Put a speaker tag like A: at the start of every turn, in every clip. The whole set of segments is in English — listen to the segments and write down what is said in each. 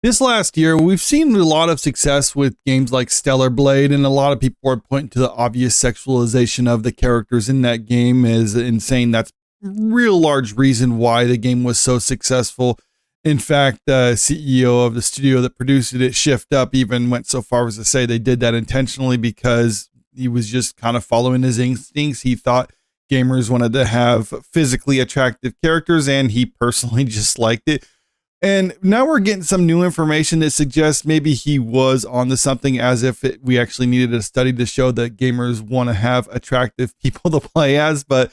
A: This last year, we've seen a lot of success with games like Stellar Blade, and a lot of people are pointing to the obvious sexualization of the characters in that game as insane. That's a real large reason why the game was so successful. In fact, the CEO of the studio that produced it, Shift Up, even went so far as to say they did that intentionally because he was just kind of following his instincts. He thought gamers wanted to have physically attractive characters, and he personally just liked it. And now we're getting some new information that suggests maybe he was onto something, as if we actually needed a study to show that gamers want to have attractive people to play as. But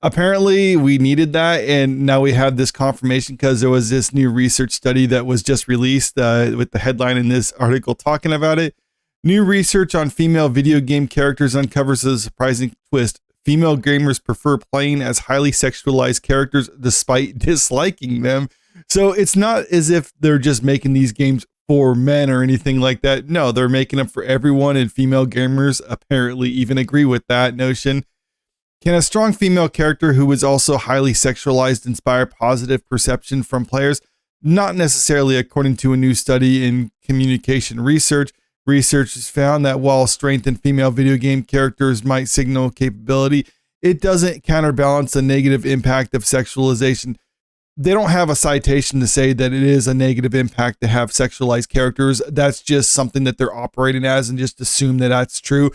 A: apparently we needed that. And now we have this confirmation because there was this new research study that was just released with the headline in this article talking about it. New research on female video game characters uncovers a surprising twist. Female gamers prefer playing as highly sexualized characters despite disliking them. So it's not as if they're just making these games for men or anything like that. No, they're making them for everyone, and female gamers apparently even agree with that notion. Can a strong female character who is also highly sexualized inspire positive perception from players? Not necessarily, according to a new study in communication research. Researchers found that while strength in female video game characters might signal capability, it doesn't counterbalance the negative impact of sexualization. They don't have a citation to say that it is a negative impact to have sexualized characters. That's just something that they're operating as and just assume that that's true.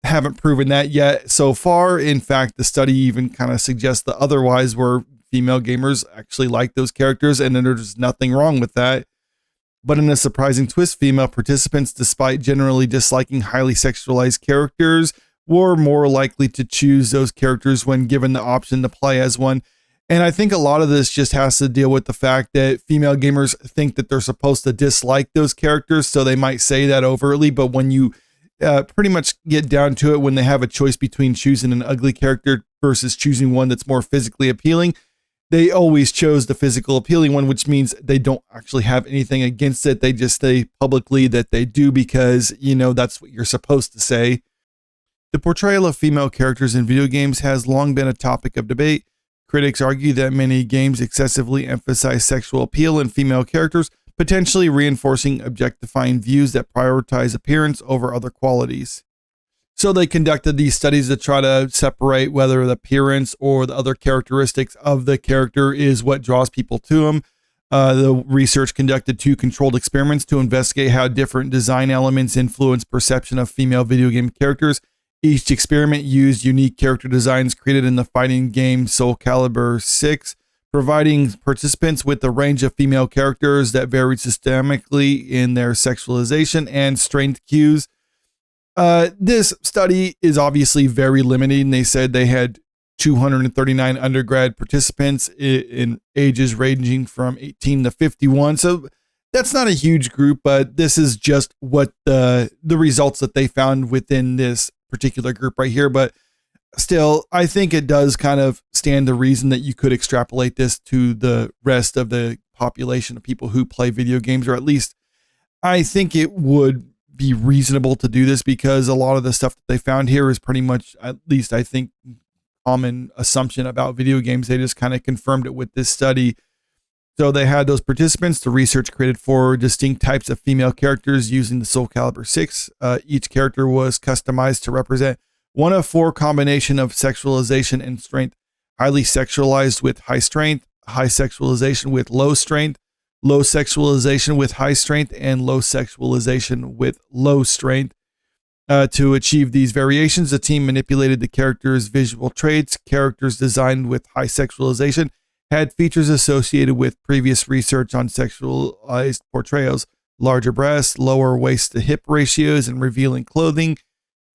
A: Haven't proven that yet so far. In fact, the study even kind of suggests the otherwise, where female gamers actually like those characters and then there's nothing wrong with that. But in a surprising twist, female participants, despite generally disliking highly sexualized characters, were more likely to choose those characters when given the option to play as one. And I think a lot of this just has to deal with the fact that female gamers think that they're supposed to dislike those characters, so they might say that overtly. But when you pretty much get down to it, when they have a choice between choosing an ugly character versus choosing one that's more physically appealing, they always chose the physical appealing one, which means they don't actually have anything against it. They just say publicly that they do because, that's what you're supposed to say. The portrayal of female characters in video games has long been a topic of debate. Critics argue that many games excessively emphasize sexual appeal in female characters, potentially reinforcing objectifying views that prioritize appearance over other qualities. So they conducted these studies to try to separate whether the appearance or the other characteristics of the character is what draws people to them. The research conducted 2 controlled experiments to investigate how different design elements influence perception of female video game characters. Each experiment used unique character designs created in the fighting game Soul Calibur 6, providing participants with a range of female characters that varied systemically in their sexualization and strength cues. This study is obviously very limiting. They said they had 239 undergrad participants in ages ranging from 18 to 51. So that's not a huge group, but this is just what the results that they found within this particular group right here. But still, I think it does kind of stand to reason that you could extrapolate this to the rest of the population of people who play video games, or at least I think it would be reasonable to do this because a lot of the stuff that they found here is pretty much, at least I think, common assumption about video games. They just kind of confirmed it with this study. So they had those participants. The research created 4 distinct types of female characters using the Soul Calibur 6. Each character was customized to represent one of 4 combination of sexualization and strength: highly sexualized with high strength, high sexualization with low strength, low sexualization with high strength, and low sexualization with low strength. To achieve these variations, the team manipulated the characters' visual traits. Characters designed with high sexualization had features associated with previous research on sexualized portrayals: larger breasts, lower waist to hip ratios, and revealing clothing.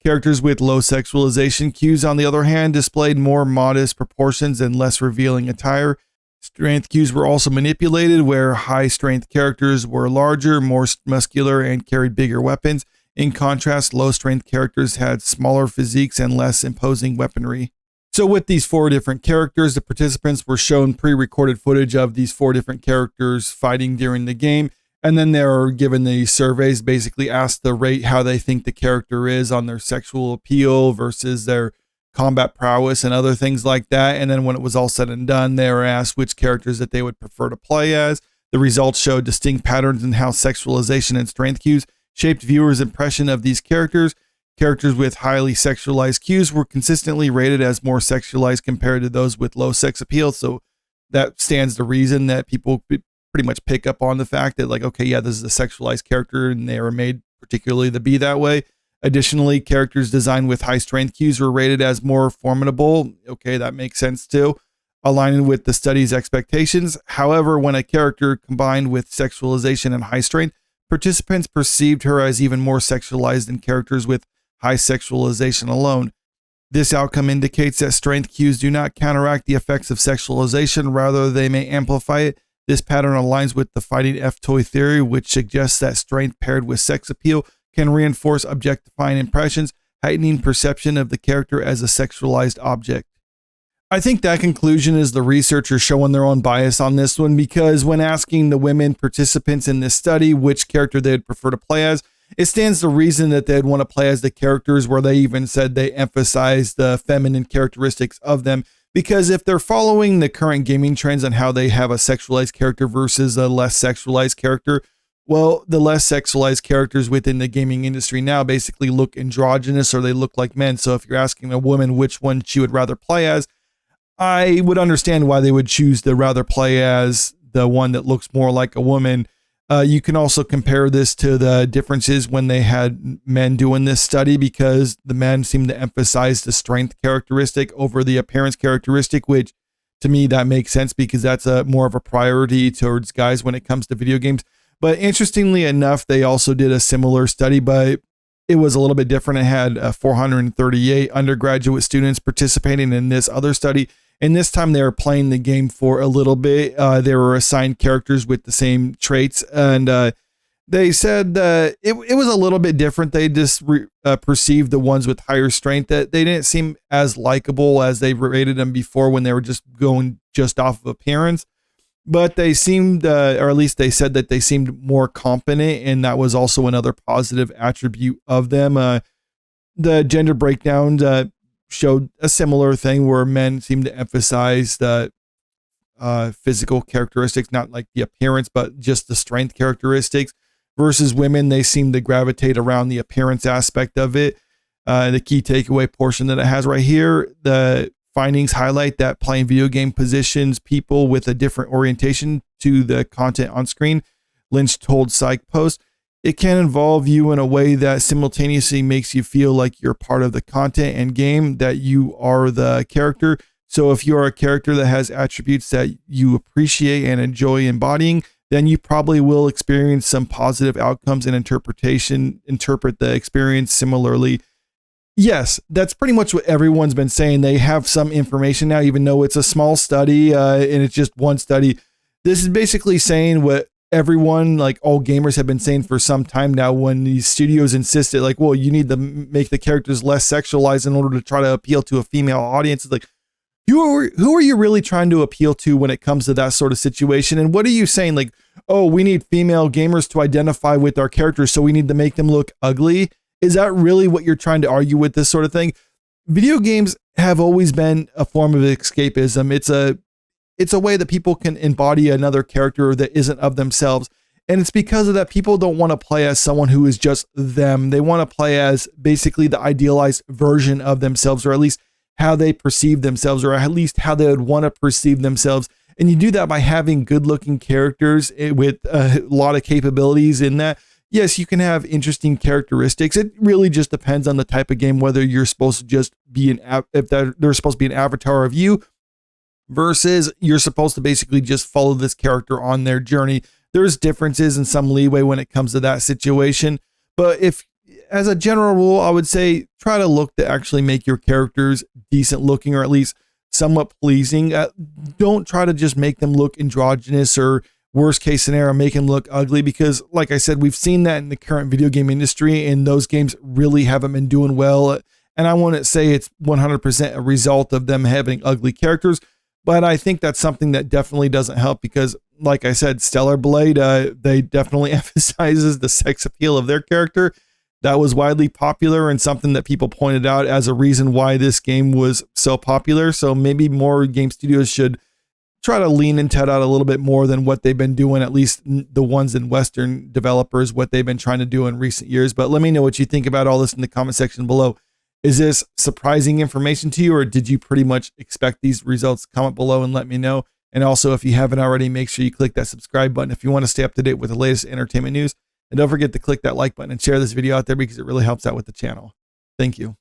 A: Characters with low sexualization cues, on the other hand, displayed more modest proportions and less revealing attire. Strength cues were also manipulated, where high strength characters were larger, more muscular, and carried bigger weapons. In contrast, low strength characters had smaller physiques and less imposing weaponry. So with these 4 different characters, the participants were shown pre-recorded footage of these 4 different characters fighting during the game. And then they're given these surveys, basically asked to rate how they think the character is on their sexual appeal versus their combat prowess and other things like that. And then when it was all said and done, they were asked which characters that they would prefer to play as. The results showed distinct patterns in how sexualization and strength cues shaped viewers' impression of these characters. Characters with highly sexualized cues were consistently rated as more sexualized compared to those with low sex appeal. So that stands to reason that people pretty much pick up on the fact that, like, okay, yeah, this is a sexualized character and they were made particularly to be that way. Additionally, characters designed with high strength cues were rated as more formidable. Okay, that makes sense too, aligning with the study's expectations. However, when a character combined with sexualization and high strength, participants perceived her as even more sexualized than characters with high sexualization alone. This outcome indicates that strength cues do not counteract the effects of sexualization, rather they may amplify it. This pattern aligns with the fighting F-toy theory, which suggests that strength paired with sex appeal can reinforce objectifying impressions, heightening perception of the character as a sexualized object. I think that conclusion is the researchers showing their own bias on this one, because when asking the women participants in this study which character they'd prefer to play as, it stands to reason that they'd want to play as the characters where they even said they emphasize the feminine characteristics of them. Because if they're following the current gaming trends on how they have a sexualized character versus a less sexualized character, well, the less sexualized characters within the gaming industry now basically look androgynous, or they look like men. So if you're asking a woman which one she would rather play as, I would understand why they would choose to rather play as the one that looks more like a woman. You can also compare this to the differences when they had men doing this study, because the men seem to emphasize the strength characteristic over the appearance characteristic, which to me, that makes sense because that's a more of a priority towards guys when it comes to video games. But interestingly enough, they also did a similar study, but it was a little bit different. It had 438 undergraduate students participating in this other study. And this time they were playing the game for a little bit. They were assigned characters with the same traits. And they said it was a little bit different. They just perceived the ones with higher strength, that they didn't seem as likable as they rated them before when they were just going just off of appearance. But they seemed, or at least they said that they seemed more competent. And that was also another positive attribute of them. The gender breakdown showed a similar thing where men seem to emphasize the physical characteristics, not like the appearance, but just the strength characteristics, versus women, they seem to gravitate around the appearance aspect of it. The key takeaway portion that it has right here, the findings highlight that playing video game positions people with a different orientation to the content on screen. Lynch told Psy Post, "It can involve you in a way that simultaneously makes you feel like you're part of the content and game, that you are the character. So if you're a character that has attributes that you appreciate and enjoy embodying, then you probably will experience some positive outcomes and interpret the experience similarly." Yes, that's pretty much what everyone's been saying. They have some information now, even though it's a small study and it's just one study. This is basically saying what everyone, like all gamers, have been saying for some time now, when these studios insisted, like, well, you need to make the characters less sexualized in order to try to appeal to a female audience. It's like, who are you really trying to appeal to when it comes to that sort of situation? And what are you saying? Like, oh, we need female gamers to identify with our characters, so we need to make them look ugly. Is that really what you're trying to argue with this sort of thing? Video games have always been a form of escapism. It's a way that people can embody another character that isn't of themselves. And it's because of that people don't want to play as someone who is just them. They want to play as basically the idealized version of themselves, or at least how they perceive themselves, or at least how they would want to perceive themselves. And you do that by having good looking characters with a lot of capabilities in that. Yes, you can have interesting characteristics. It really just depends on the type of game, whether you're supposed to just be if they're supposed to be an avatar of you, versus you're supposed to basically just follow this character on their journey. There's differences and some leeway when it comes to that situation. But if, as a general rule, I would say try to look to actually make your characters decent looking, or at least somewhat pleasing. Don't try to just make them look androgynous, or worst case scenario, make them look ugly, because like I said, we've seen that in the current video game industry, and those games really haven't been doing well. And I wouldn't say it's 100% a result of them having ugly characters, but I think that's something that definitely doesn't help, because like I said, Stellar Blade, they definitely emphasizes the sex appeal of their character. That was widely popular and something that people pointed out as a reason why this game was so popular. So maybe more game studios should try to lean into that a little bit more than what they've been doing, at least the ones in Western developers, what they've been trying to do in recent years. But let me know what you think about all this in the comment section below. Is this surprising information to you, or did you pretty much expect these results? Comment below and let me know. And also, if you haven't already, make sure you click that subscribe button if you want to stay up to date with the latest entertainment news. And don't forget to click that like button and share this video out there because it really helps out with the channel. Thank you.